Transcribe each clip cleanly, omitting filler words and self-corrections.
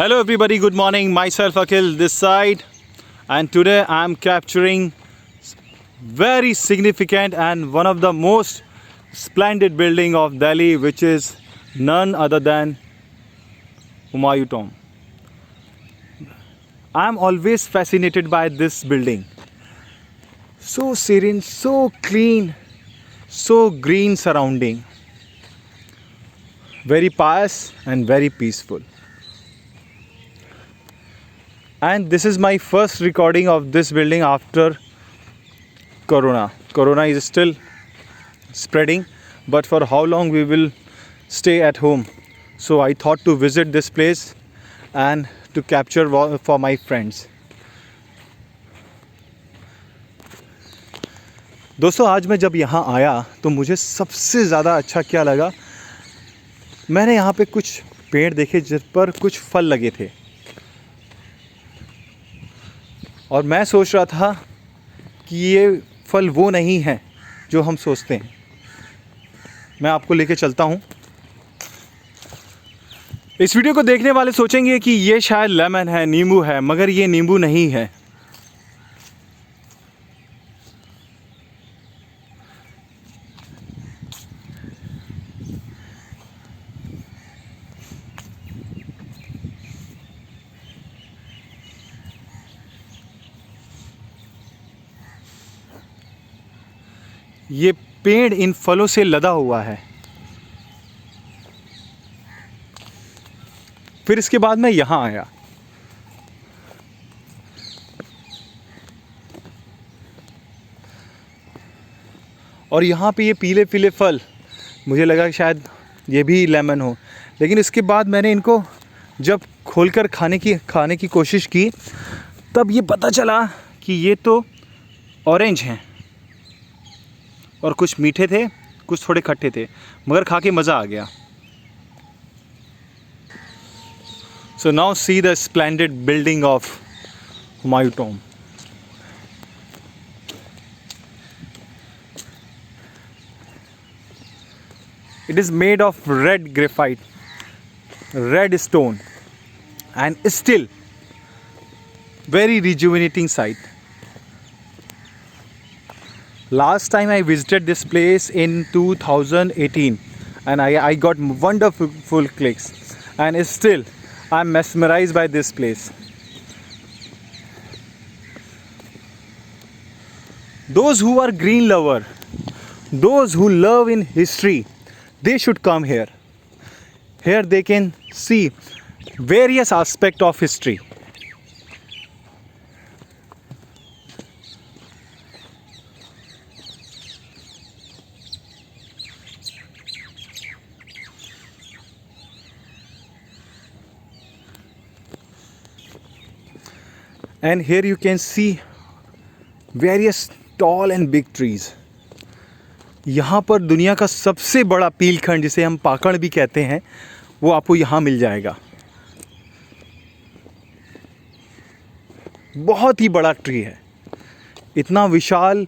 Hello everybody, good morning. Myself Akhil this side, and today I am capturing very significant and one of the most splendid building of Delhi, which is none other than Humayun Tomb. I am always fascinated by this building. So serene, so clean, so green surrounding. Very pious and very peaceful. And this is my first recording of this building after Corona. Corona is still spreading, but for how long we will stay at home. So I thought to visit this place and to capture for my friends. दोस्तों, आज मैं जब यहाँ आया तो मुझे सबसे ज़्यादा अच्छा क्या लगा, मैंने यहाँ पे कुछ पेड़ देखे जिस पर कुछ फल लगे थे और मैं सोच रहा था कि ये फल वो नहीं है जो हम सोचते हैं। मैं आपको लेके चलता हूँ। इस वीडियो को देखने वाले सोचेंगे कि ये शायद लेमन है, नींबू है, मगर ये नींबू नहीं है। ये पेड़ इन फलों से लदा हुआ है। फिर इसके बाद मैं यहाँ आया और यहाँ पे ये पीले पीले फल, मुझे लगा कि शायद ये भी लेमन हो, लेकिन इसके बाद मैंने इनको जब खोलकर खाने की कोशिश की तब ये पता चला कि ये तो ऑरेंज हैं और कुछ मीठे थे, कुछ थोड़े खट्टे थे, मगर खा के मज़ा आ गया। So now see the splendid building of Humayun Tomb. It is made of red graphite, red stone, and still very rejuvenating sight. Last time I visited this place in 2018 and I got wonderful clicks, and still I'm mesmerized by this place. Those who are green lover, those who love in history, they should come here. Here they can see various aspects of history. And here you can see various tall and big trees. यहाँ पर दुनिया का सबसे बड़ा पीलखंड, जिसे हम पाकड़ भी कहते हैं, वो आपको यहाँ मिल जाएगा। बहुत ही बड़ा ट्री है। इतना विशाल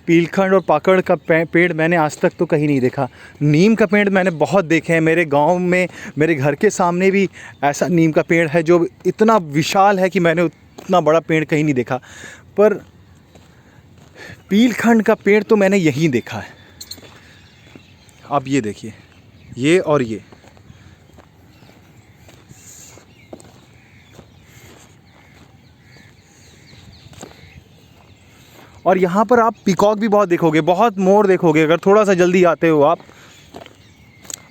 पीलखंड और पाकड़ का पेड़ मैंने आज तक तो कहीं नहीं देखा। नीम का पेड़ मैंने बहुत देखे हैं, मेरे गांव में, मेरे घर के सामने भी ऐसा नीम का पेड़ है जो इतना विशाल है कि मैंने इतना बड़ा पेड़ कहीं नहीं देखा, पर पीलखंड का पेड़ तो मैंने यहीं देखा है। आप ये देखिए, ये और ये, और यहाँ पर आप पीकॉक भी बहुत देखोगे, बहुत मोर देखोगे अगर थोड़ा सा जल्दी आते हो आप।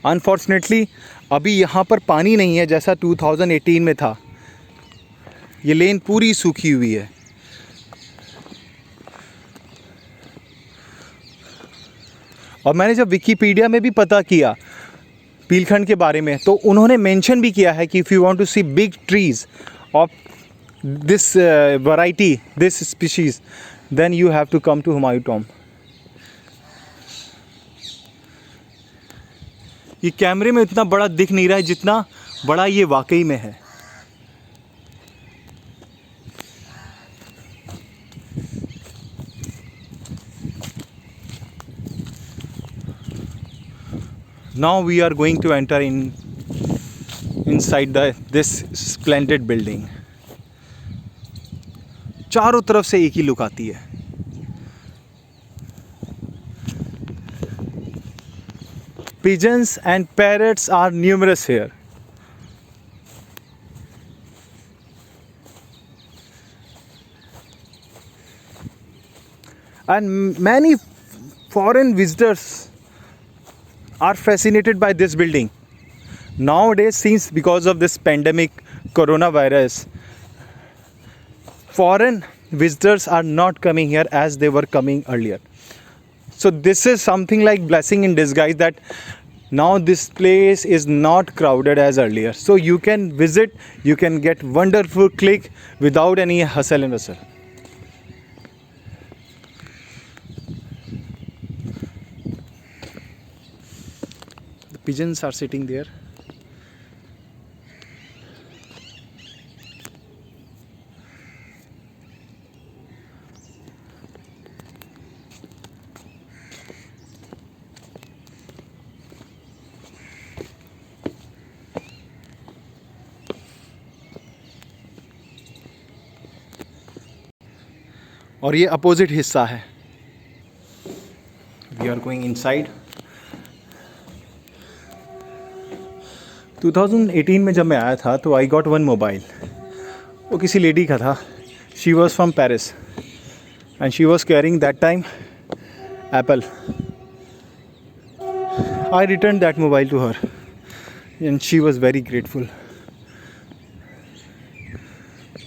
अनफॉर्चुनेटली अभी यहाँ पर पानी नहीं है जैसा 2018 में था। ये लेन पूरी सूखी हुई है। और मैंने जब विकिपीडिया में भी पता किया पीलखंड के बारे में, तो उन्होंने मेंशन भी किया है कि if you want to see big trees of this variety, this species, then you have to come to Humayun tomb. ये कैमरे में इतना बड़ा दिख नहीं रहा है जितना बड़ा ये वाकई में है। Now we are going to enter inside this splendid building. चारों तरफ से एक ही लुक आती है. Pigeons and parrots are numerous here. And many foreign visitors are fascinated by this building. Nowadays, since because of this pandemic, coronavirus, foreign visitors are not coming here as they were coming earlier. So this is something like blessing in disguise, that now this place is not crowded as earlier. So you can visit, you can get wonderful click without any hustle and bustle. The pigeons are sitting there. और ये opposite हिस्सा है. We are going inside. 2018 में जब मैं आया था तो आई गॉट वन मोबाइल. वो किसी लेडी का था. She was from Paris and she was carrying that time Apple. I return that mobile to her and she was very grateful.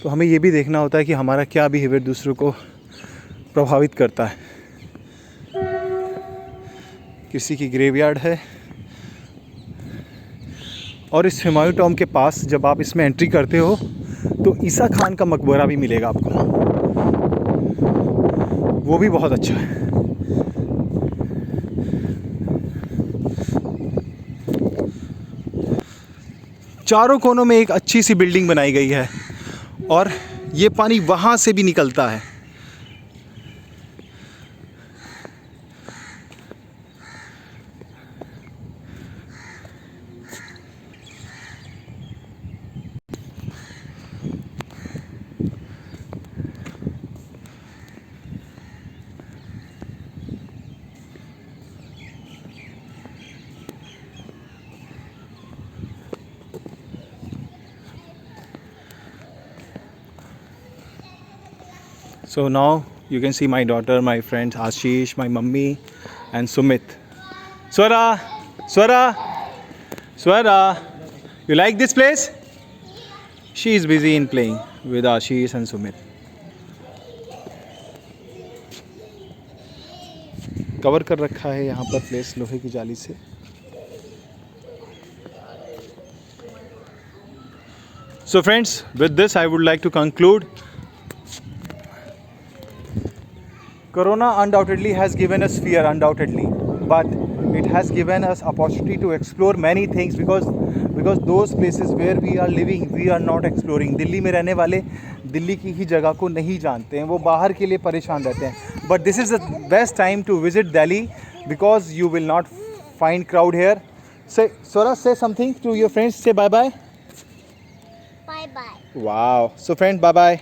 तो हमें ये भी देखना होता है कि हमारा क्या बिहेवियर दूसरों को प्रभावित करता है. किसी की ग्रेवयार्ड है और इस हुमायूं टॉम के पास जब आप इसमें एंट्री करते हो तो ईसा खान का मकबरा भी मिलेगा आपको. वो भी बहुत अच्छा है. चारों कोनों में एक अच्छी सी बिल्डिंग बनाई गई है और ये पानी वहाँ से भी निकलता है. So now you can see my daughter, my friends Ashish, my mummy and Sumit. Swara, Swara, Swara, you like this place? She is busy in playing with Ashish and Sumit. Cover कर रखा है यहाँ पर place लोहे की जाली से. So friends, with this I would like to conclude. Corona undoubtedly has given us fear, undoubtedly, but it has given us opportunity to explore many things because those places where we are living we are not exploring. Delhi में रहने वाले दिल्ली की ही जगह को नहीं जानते हैं, वो बाहर के लिए परेशान रहते हैं. But this is the best time to visit Delhi because you will not find crowd here. Say, Swara, say something to your friends. Say bye bye. Bye bye. Wow. So friends, bye bye.